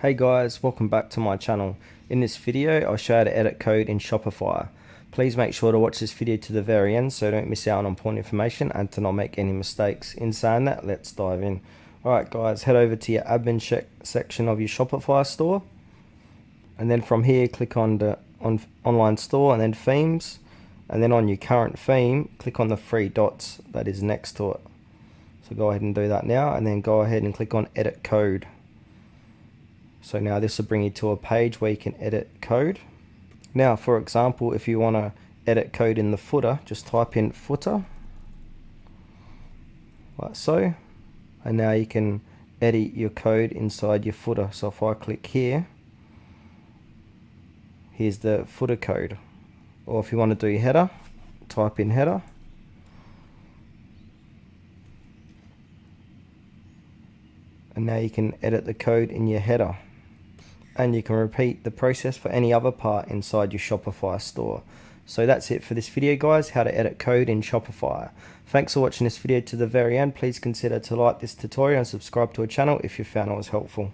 Hey guys, welcome back to my channel. In this video, I'll show you how to edit code in Shopify. Please make sure to watch this video to the very end so you don't miss out on important information and to not make any mistakes. In saying that, let's dive in. Alright guys, head over to your admin section of your Shopify store. And then from here, click on the online store and then themes. And then on your current theme, click on the three dots that is next to it. So go ahead and do that now, and then go ahead and click on edit code. So now this will bring you to a page where you can edit code. Now, for example, if you want to edit code in the footer, just type in footer, like so. And now you can edit your code inside your footer. So if I click here, here's the footer code. Or if you want to do header, type in header. And now you can edit the code in your header. And you can repeat the process for any other part inside your Shopify store. So that's it for this video guys, how to edit code in Shopify. Thanks for watching this video to the very end. Please consider to like this tutorial and subscribe to our channel if you found it was helpful.